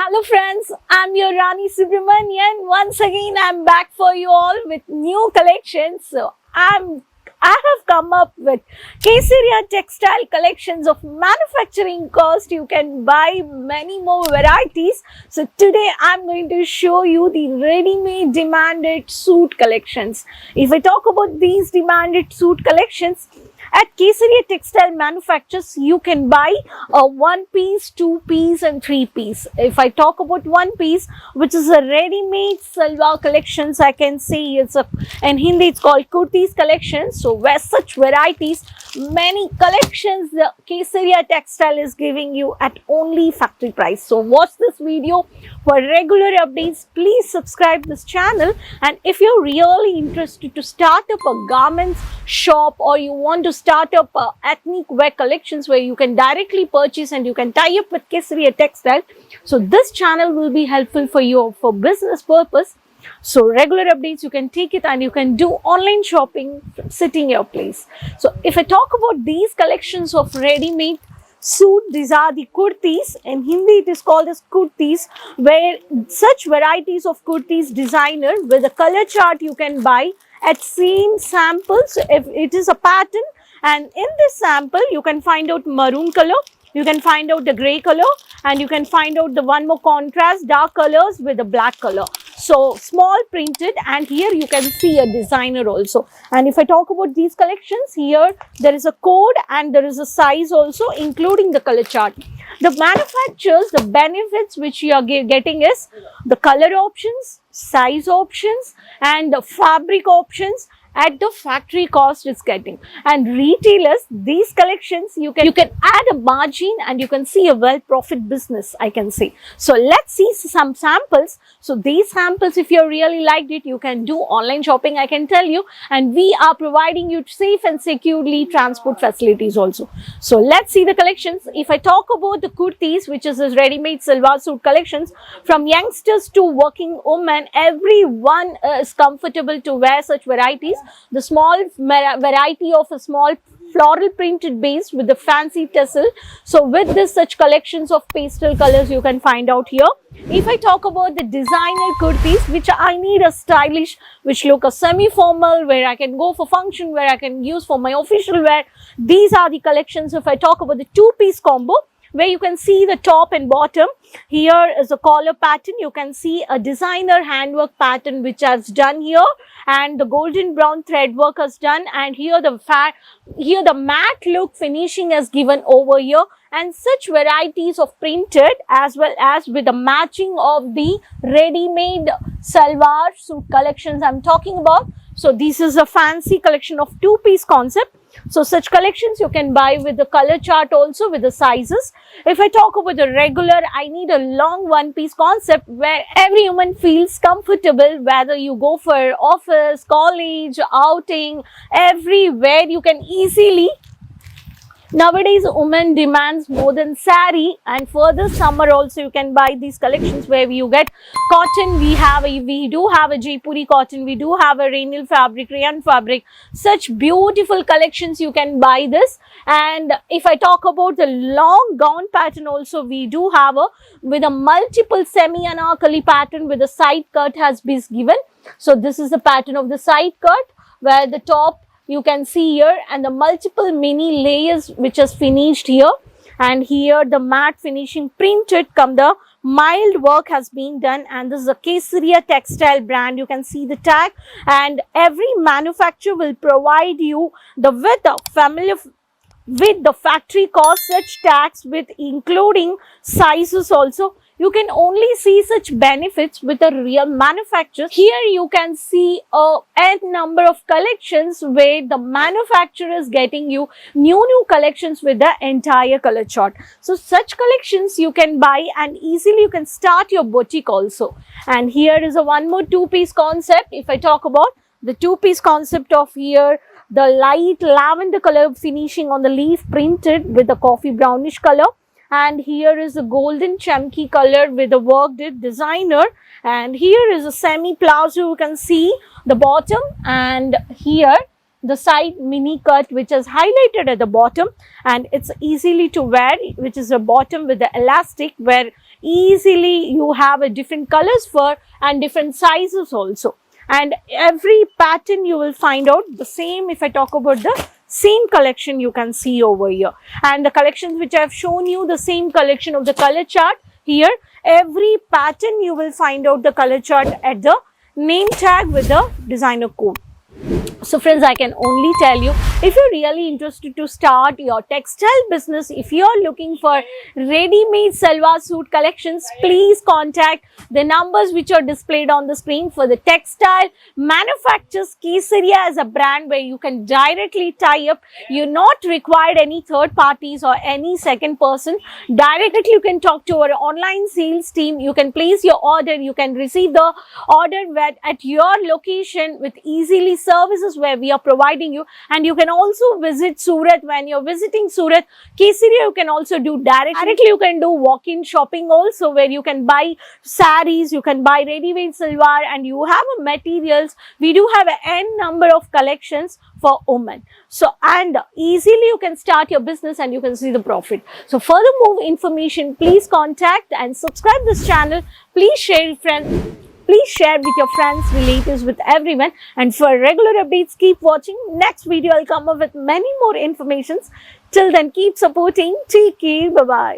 Hello friends, I'm your Rani Subramanian. Once again, I'm back for you all with new collections. I have come up with Kesaria textile collections of manufacturing cost. You can buy many more varieties. So today I'm going to show you the ready-made demanded suit collections. If I talk about these demanded suit collections, at Kesaria Textile Manufacturers, you can buy a 1-piece, 2-piece and 3-piece. If I talk about 1-piece, which is a ready-made salwar collections, I can say in Hindi it's called kurtis collection. So where such varieties, many collections the Kesaria Textile is giving you at only factory price. So watch this video for regular updates. Please subscribe this channel, and if you're really interested to start up a garments shop or you want to start up ethnic wear collections where you can directly purchase and you can tie up with Kesaria Textile, so this channel will be helpful for you for business purpose. So regular updates, you can take it and you can do online shopping sitting your place. So if I talk about these collections of ready-made suit, these are the kurtis. In Hindi it is called as kurtis, where such varieties of kurtis designer with a color chart you can buy at same samples. If it is a pattern, and in this sample you can find out maroon color, you can find out the gray color, and you can find out the one more contrast dark colors with the black color. So small printed, and here you can see a designer also. And if I talk about these collections, here there is a code and there is a size also, including the color chart. The manufacturers, the benefits which you are getting is the color options, size options and the fabric options at the factory cost is getting. And retailers, these collections you can add a margin and you can see a well profit business, I can say. So let's see some samples. So these samples, if you really liked it, you can do online shopping, I can tell you, and we are providing you safe and securely transport facilities also. So let's see the collections. If I talk about the kurtis, which is ready-made salwar suit collections, from youngsters to working women, everyone is comfortable to wear such varieties. The small variety of a small floral printed base with the fancy tassel. So with this, such collections of pastel colors you can find out here. If I talk about the designer kurtis, which I need a stylish, which look a semi-formal, where I can go for function, where I can use for my official wear, these are the collections. If I talk about the 2-piece combo, where you can see the top and bottom, here is a collar pattern, you can see a designer handwork pattern which has done here, and the golden brown thread work has done, and here the matte look finishing is given over here, and such varieties of printed as well as with the matching of the ready-made salwar suit collections I'm talking about. So this is a fancy collection of 2-piece concept. So such collections you can buy with the color chart also, with the sizes. If I talk about the regular, I need a long 1-piece concept where every woman feels comfortable, whether you go for office, college, outing, everywhere you can easily. Nowadays, women demands more than sari, and for the summer also you can buy these collections where you get cotton. We do have a Jaipuri cotton, we do have a rainil fabric, rayon fabric, such beautiful collections you can buy this. And if I talk about the long gown pattern also, we do have with a multiple semi anarkali pattern with the side cut has been given. So this is the pattern of the side cut, where the top you can see here, and the multiple mini layers which is finished here, and here the matte finishing printed the mild work has been done. And this is a Kesaria Textile brand, you can see the tag, and every manufacturer will provide you with the factory cost such tags with including sizes also. You can only see such benefits with a real manufacturer. Here you can see a n number of collections where the manufacturer is getting you new collections with the entire color chart. So such collections you can buy and easily you can start your boutique also. And here is a one more 2-piece concept. If I talk about the 2-piece concept of here, the light lavender color finishing on the leaf printed with the coffee brownish color. And here is a golden chunky color with the work did designer, and here is a semi palazzo, you can see the bottom, and here the side mini cut which is highlighted at the bottom, and it's easily to wear, which is a bottom with the elastic where easily you have a different colors for and different sizes also. And every pattern you will find out the same. If I talk about the same collection, you can see over here, and the collections which I have shown you, the same collection of the color chart here. Every pattern you will find out the color chart at the name tag with the designer code. So friends, I can only tell you, if you're really interested to start your textile business, if you're looking for ready-made salwar suit collections, please contact the numbers which are displayed on the screen. For the textile manufacturers, Kesaria as a brand where you can directly tie up. You're not required any third parties or any second person. Directly you can talk to our online sales team. You can place your order. You can receive the order at your location with easily services where we are providing you. And you can also visit Surat. When you're visiting Surat, Kesaria, you can also do directly. You can do walk-in shopping also, where you can buy sarees, you can buy ready-made salwar, and you have a materials. We do have an n number of collections for women. So, and easily you can start your business and you can see the profit. So, further more information, please contact and subscribe this channel. Please share with your friends, relatives, with everyone. And for regular updates, keep watching. Next video, I'll come up with many more informations. Till then, keep supporting. Take care. Bye-bye.